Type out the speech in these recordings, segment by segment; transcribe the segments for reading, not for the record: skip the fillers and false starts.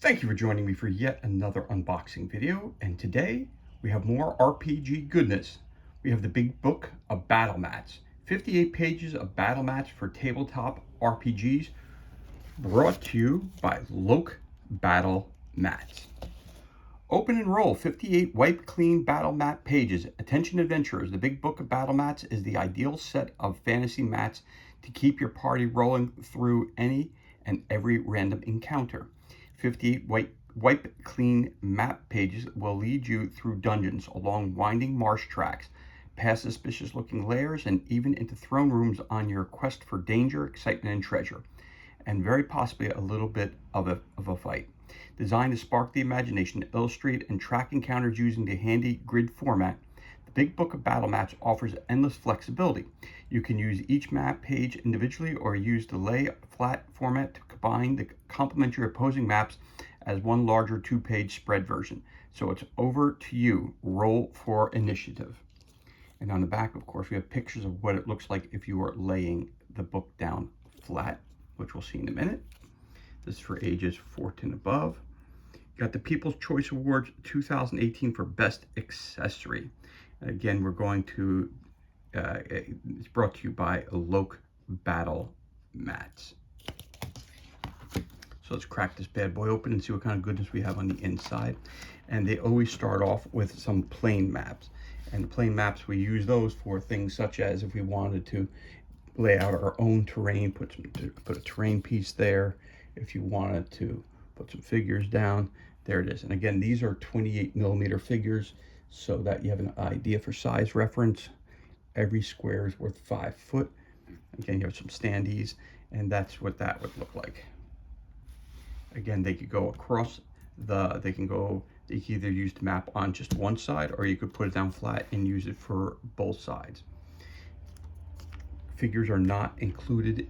Thank you for joining me for yet another unboxing video, and today we have more RPG goodness. We have the big book of battle mats, 58 pages of battle mats for tabletop RPGs, brought to you by Loke Battle Mats. Open and roll 58 wipe clean battle mat pages. Attention adventurers, the big book of battle mats is the ideal set of fantasy mats to keep your party rolling through any and every random encounter. 58 wipe clean map pages will lead you through dungeons, along winding marsh tracks, past suspicious looking lairs, and even into throne rooms on your quest for danger, excitement, and treasure, and very possibly a little bit of a fight. Designed to spark the imagination, illustrate and track encounters using the handy grid format, the Big Book of Battle Maps offers endless flexibility. You can use each map page individually or use the lay flat format to combine the complementary opposing maps as one larger two-page spread version. So it's over to you. Roll for initiative. And on the back, of course, we have pictures of what it looks like if you are laying the book down flat, which we'll see in a minute. This is for ages 14 and above. You got the People's Choice Awards 2018 for Best Accessory. And again, we're going to, it's brought to you by Loke Battle Mats. So let's crack this bad boy open and see what kind of goodness we have on the inside. And they always start off with some plain maps. And the plain maps, we use those for things such as if we wanted to lay out our own terrain, put a terrain piece there. If you wanted to put some figures down, there it is. And again, these are 28 millimeter figures so that you have an idea for size reference. Every square is worth 5 foot. Again, you have some standees, and that's what that would look like. Again, they could go across they can either use the map on just one side, or you could put it down flat and use it for both sides. Figures are not included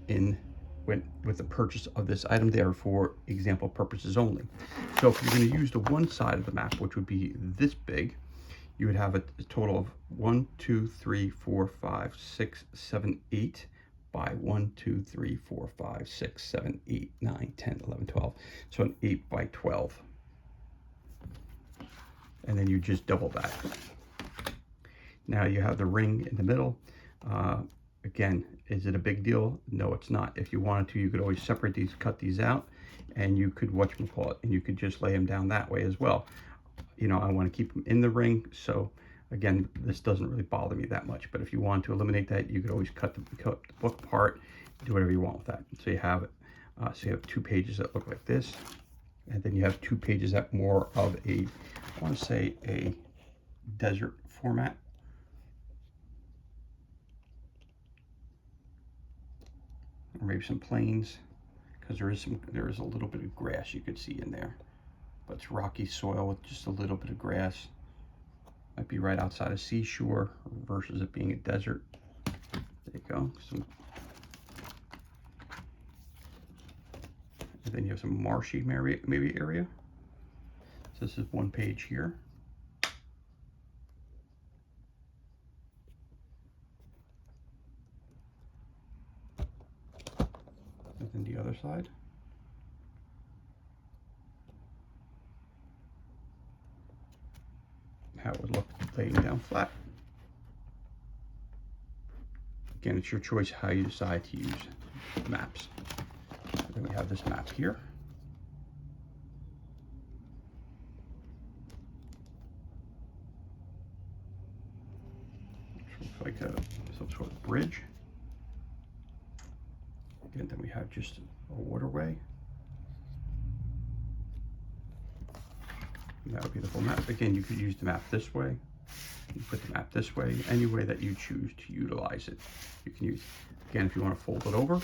with the purchase of this item. They are for example purposes only. So if you're going to use the one side of the map, which would be this big, you would have a total of 1, 2, 3, 4, 5, 6, 7, 8 by 1, 2, 3, 4, 5, 6, 7, 8, 9, 10, 11, 12. So an 8 by 12. And then you just double that. Now you have the ring in the middle. Again, is it a big deal? No, it's not. If you wanted to, you could always separate these, cut these out, and you could whatchamacallit, and you could just lay them down that way as well. You know, I want to keep them in the ring, so again, this doesn't really bother me that much. But if you want to eliminate that, you could always cut the book part, do whatever you want with that. So you have it. So you have 2 pages that look like this, and then you have 2 pages that more of a, I want to say, a desert format. Or maybe some plains, because there is a little bit of grass you could see in there, but it's rocky soil with just a little bit of grass. Might be right outside a seashore versus it being a desert. There you go. And then you have some marshy maybe area. So this is 1 page here. And then the other side. How it would look laying down flat. Again, it's your choice how you decide to use maps. And then we have this map here. Which looks like some sort of bridge. And then we have just a waterway. And that would be the whole map. Again, you could use the map this way. You put the map this way, any way that you choose to utilize it. You can use, again, if you want to fold it over,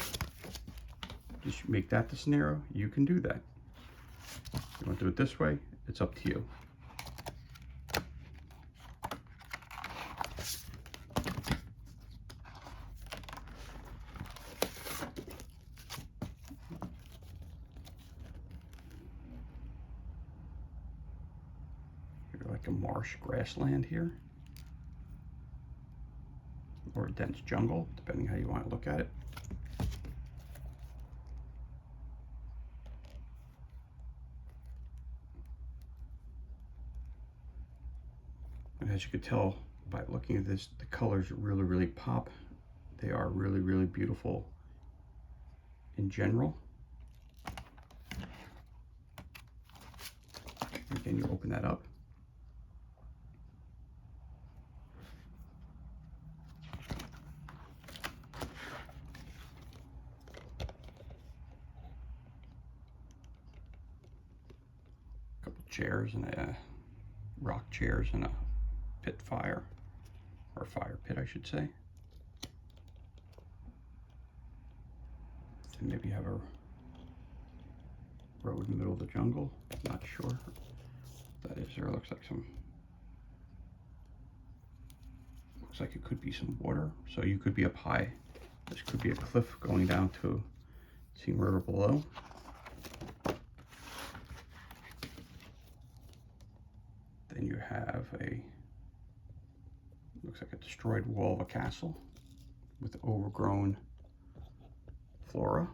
just make that the scenario, you can do that. If you want to do it this way, it's up to you. Like a marsh grassland here, or a dense jungle, depending how you want to look at it. And as you could tell by looking at this, the colors really, really pop. They are really, really beautiful in general. Again, you open that up. A couple chairs and a rock chairs and a pit fire, or fire pit, I should say. Then maybe you have a road in the middle of the jungle. Not sure what that is there. Looks like it could be some water. So you could be up high. This could be a cliff going down to Siem River below. Then you have looks like a destroyed wall of a castle with overgrown flora.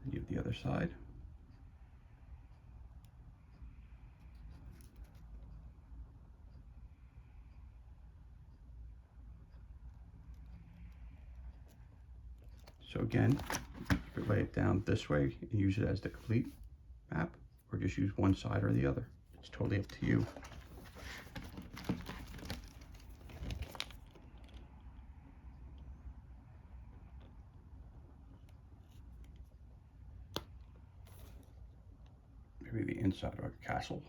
And you have the other side. So again, you could lay it down this way and use it as the complete map, or just use one side or the other. It's totally up to you. Maybe the inside of a castle.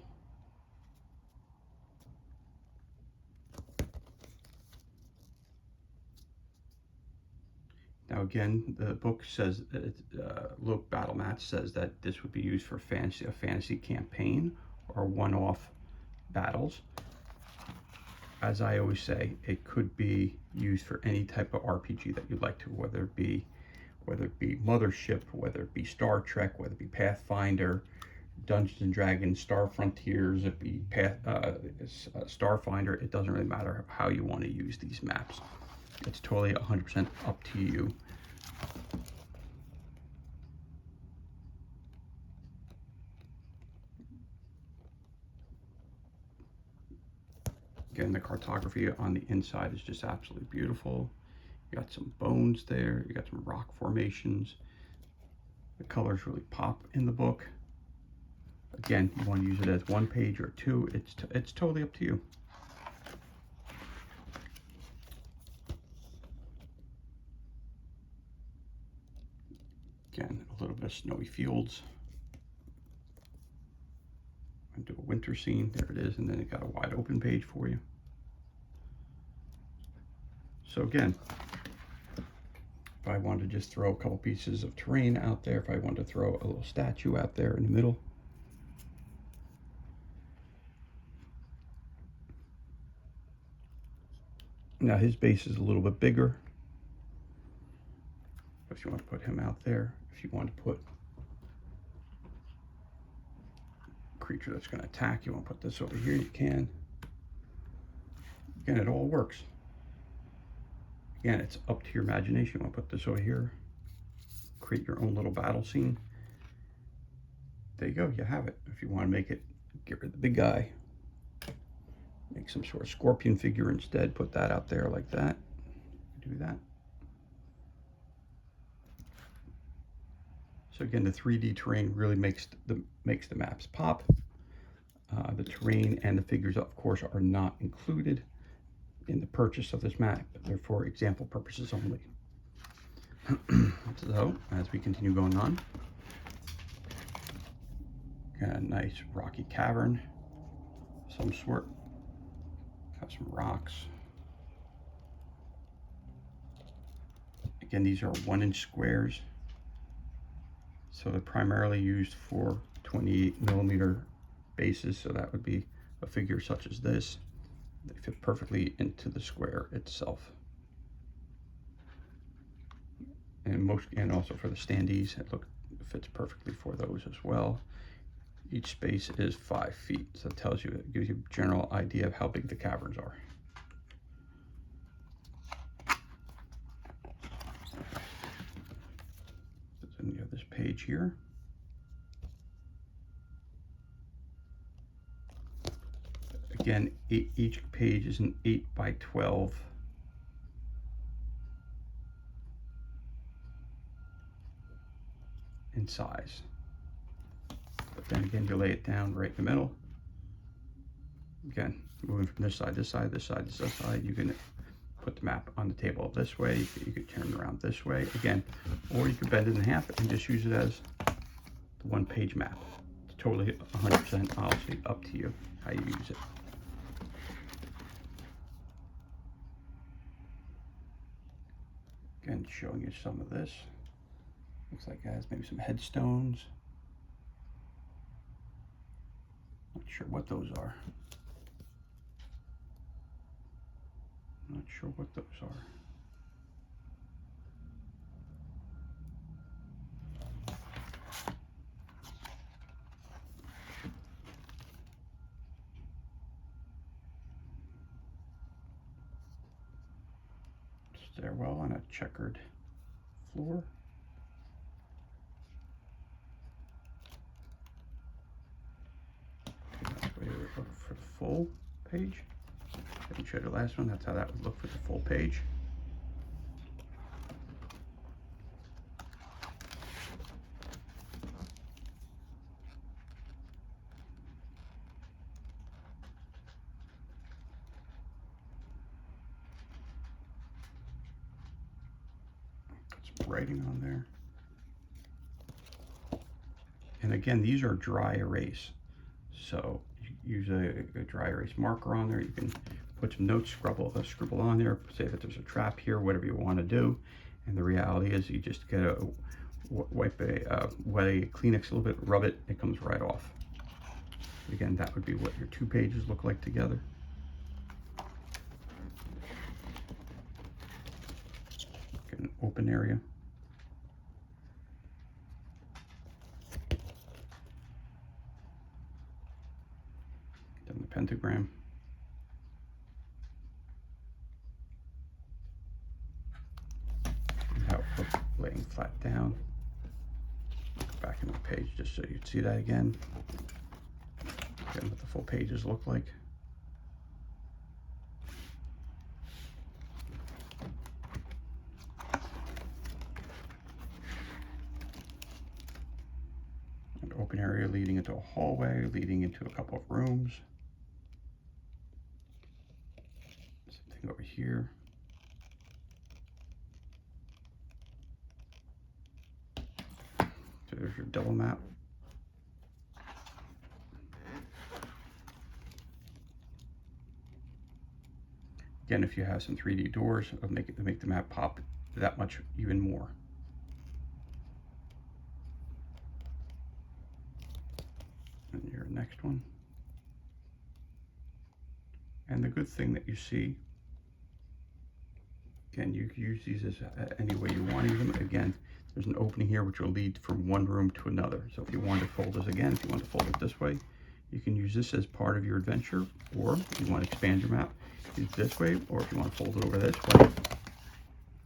Now again, the book says, Look Battle Mats says that this would be used for a fantasy campaign or one-off battles. As I always say, it could be used for any type of RPG that you'd like to, whether it be Mothership, whether it be Star Trek, whether it be Pathfinder, Dungeons and Dragons, Star Frontiers, it be Starfinder. It doesn't really matter how you want to use these maps. It's totally 100% up to you. Again, the cartography on the inside is just absolutely beautiful. You got some bones there. You got some rock formations. The colors really pop in the book. Again, you want to use it as one page or two. It's totally up to you. Again, a little bit of snowy fields. And do a winter scene. There it is, and then it got a wide open page for you. So again, if I wanted to just throw a couple pieces of terrain out there, if I wanted to throw a little statue out there in the middle, now his base is a little bit bigger. If you want to put him out there, if you want to put a creature that's going to attack, you want to put this over here, you can. Again, it all works. Again, it's up to your imagination. You want to put this over here, create your own little battle scene. There you go, you have it. If you want to make it, get rid of the big guy, make some sort of scorpion figure instead, put that out there like that. Do that. So again, the 3D terrain really makes the maps pop. The terrain and the figures, of course, are not included in the purchase of this map. They're for example purposes only. So, as we continue going on, got a nice rocky cavern of some sort. Got some rocks. Again, these are 1-inch squares. So they're primarily used for 28mm bases. So that would be a figure such as this. They fit perfectly into the square itself. And also for the standees, it fits perfectly for those as well. Each space is 5 feet, so it gives you a general idea of how big the caverns are. Then you have this page here. Again, each page is an 8 by 12 in size. But then again, you lay it down right in the middle. Again, moving from this side, this side, this side, this side, you can put the map on the table this way. You could turn it around this way again, or you could bend it in half and just use it as the one-page map. It's totally 100% honestly up to you how you use it. Again, showing you some of this. Looks like it has maybe some headstones. Not sure what those are. Not sure what those are. Stairwell on a checkered floor. That's where you would look for the full page. I didn't show you the last one. That's how that would look for the full page. Some writing on there. And again, these are dry erase. So you use a dry erase marker on there. You can put some notes, scribble on there, say that there's a trap here, whatever you want to do. And the reality is you just get a wet a Kleenex a little bit, rub it, it comes right off. Again, that would be what your 2 pages look like together. Get an open area. Then the pentagram. And how it looks laying flat down. Go back in the page just so you'd see that again. Again, what the full pages look like. An open area leading into a hallway, leading into a couple of rooms. Something over here. So there's your double map. Again, if you have some 3D doors, it'll make the map pop that much even more. And your next one. And the good thing that you see, again, you can use these as any way you want to use them. Again, there's an opening here which will lead from one room to another. So if you want to fold this again, if you want to fold it this way, you can use this as part of your adventure, or if you want to expand your map, use it this way, or if you want to fold it over this way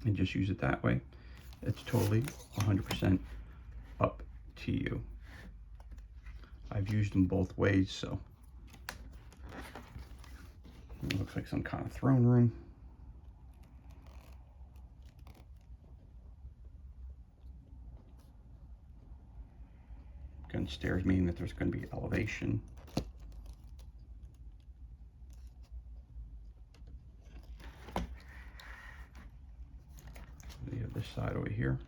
and just use it that way. It's totally 100% up to you. I've used them both ways, so it looks like some kind of throne room. Again, stairs meaning that there's going to be elevation. You have this side over here.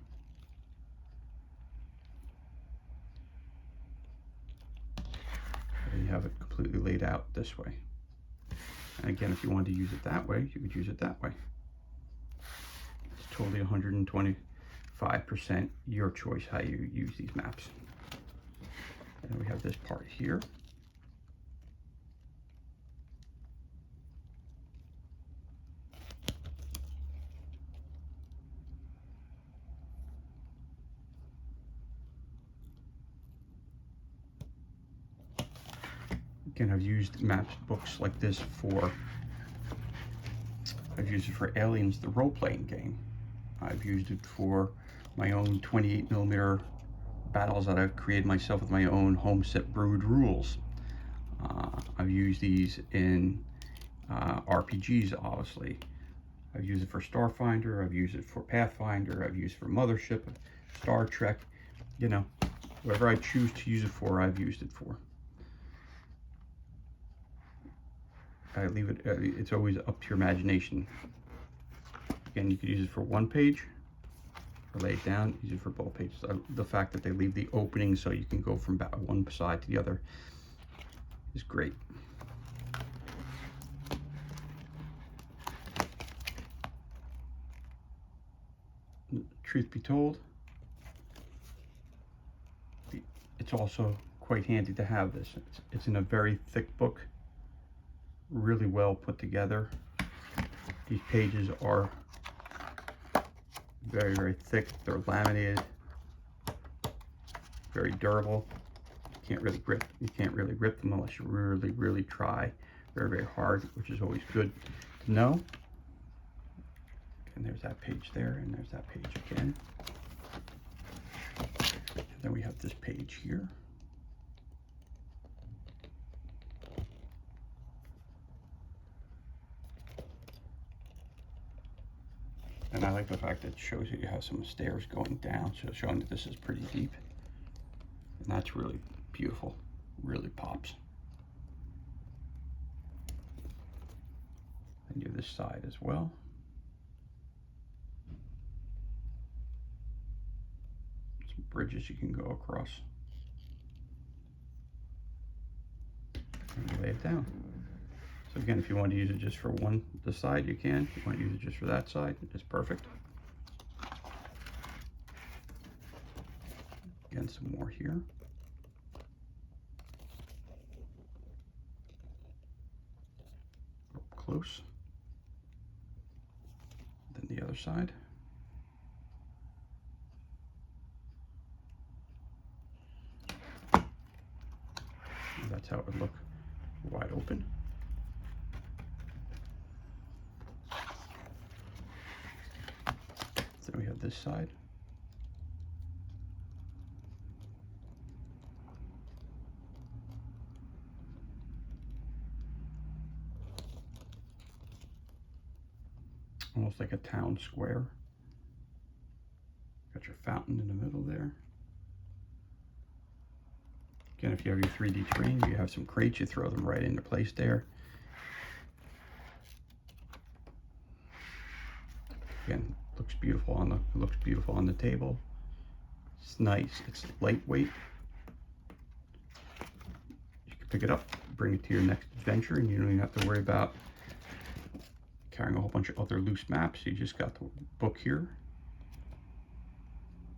And you have it completely laid out this way. And again, if you wanted to use it that way, you could use it that way. It's totally 125% your choice how you use these maps. And we have this part here. Again, I've used maps books like this for, I've used it for Aliens, the role-playing game. I've used it for my own 28mm battles that I've created myself with my own home set brewed rules. I've used these in RPGs, obviously. I've used it for Starfinder, I've used it for Pathfinder, I've used it for Mothership, Star Trek, you know, whatever I choose to use it for, I've used it for. I leave it, it's always up to your imagination. Again, you could use it for one page, or lay it down, use it for both pages. The fact that they leave the opening so you can go from one side to the other is great. Truth be told, it's also quite handy to have this. It's in a very thick book, really well put together. These pages are very, very thick. They're laminated, very durable. You can't really rip them unless you really, really try very, very hard, which is always good to know. And there's that page there, and there's that page again. And then we have this page here. And I like the fact that it shows you have some stairs going down, so showing that this is pretty deep. And that's really beautiful, really pops. And you have this side as well. Some bridges you can go across. And you lay it down. So again, if you want to use it just for the side, you can. If you want to use it just for that side, it's perfect. Again, some more here. Up close. Then the other side. And that's how it would look wide open. Then we have this side. Almost like a town square. Got your fountain in the middle there. Again, if you have your 3D terrain, you have some crates, you throw them right into place there. Again, looks beautiful on the table. It's nice. It's lightweight. You can pick it up, bring it to your next adventure, and you don't even have to worry about carrying a whole bunch of other loose maps. You just got the book here.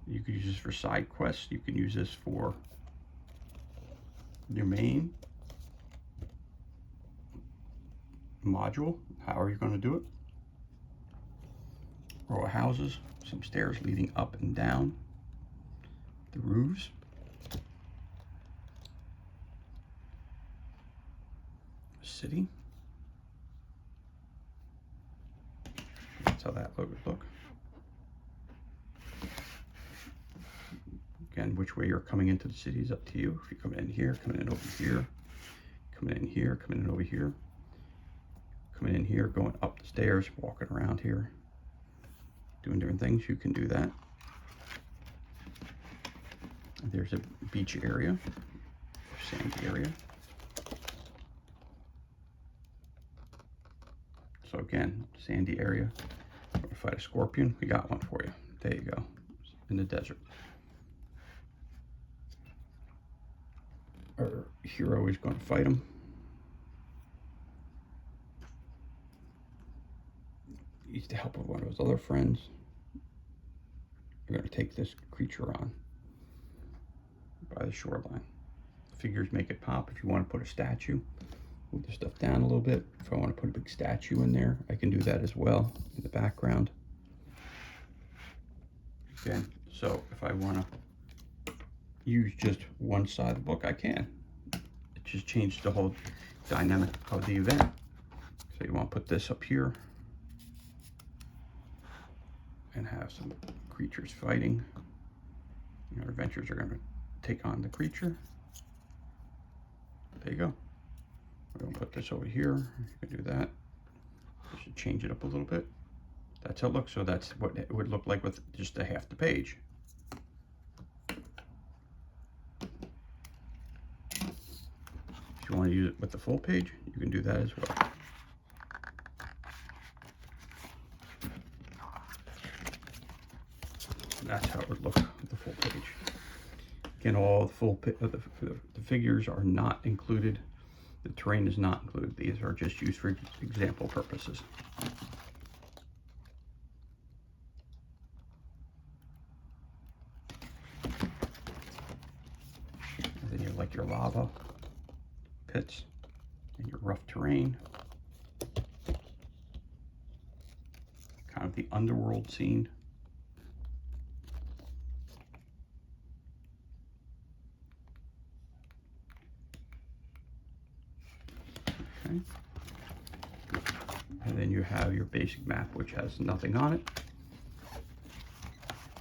You could use this for side quests. You can use this for your main module, however you're going to do it. Row of houses, some stairs leading up and down the roofs. A city. That's how that would look. Again, which way you're coming into the city is up to you. If you're coming in here, coming in over here, coming in here, coming in over here, coming in here, going up the stairs, walking around here, doing different things, you can do that. There's a beach area, sandy area. So again, sandy area. Want to fight a scorpion? We got one for you. There you go. In the desert. Our hero is going to fight him. He's the help of one of his other friends. We're going to take this creature on by the shoreline. Figures make it pop. If you want to put a statue, move the stuff down a little bit. If I want to put a big statue in there, I can do that as well in the background. Again, so if I want to use just one side of the book, I can. It just changed the whole dynamic of the event. So you want to put this up here and have some creatures fighting. Our adventurers are going to take on the creature. There you go. We're gonna put this over here. You can do that. I should change it up a little bit. That's how it looks. So that's what it would look like with just a half the page. If you want to use it with the full page, you can do that as well. And that's how it would look with the full page. Again, all the full the figures are not included. The terrain is not included. These are just used for example purposes. And then you have like your lava pits and your rough terrain. Kind of the underworld scene. Okay. And then you have your basic map, which has nothing on it.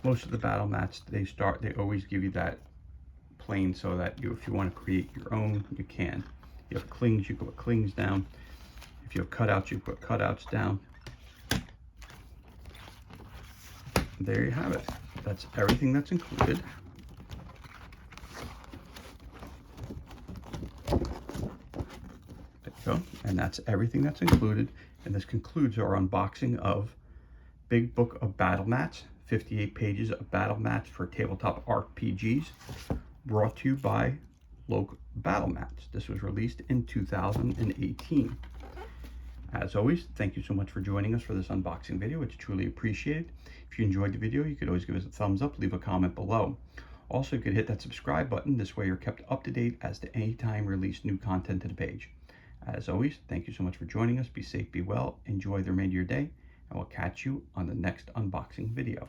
Most of the battle mats, they always give you that plane so that if you want to create your own, you can. You have clings, you can put clings down. If you have cutouts, you put cutouts down. There you have it. That's everything that's included. There you go. And that's everything that's included. And this concludes our unboxing of Big Book of Battle Mats, 58 pages of battle mats for tabletop RPGs, brought to you by Loc Battle Mats. This was released in 2018. As always, thank you so much for joining us for this unboxing video. It's truly appreciated. If you enjoyed the video, you could always give us a thumbs up, leave a comment below. Also, you could hit that subscribe button. This way you're kept up to date as to any time we release new content to the page. As always, thank you so much for joining us. Be safe, be well, enjoy the remainder of your day, and we'll catch you on the next unboxing video.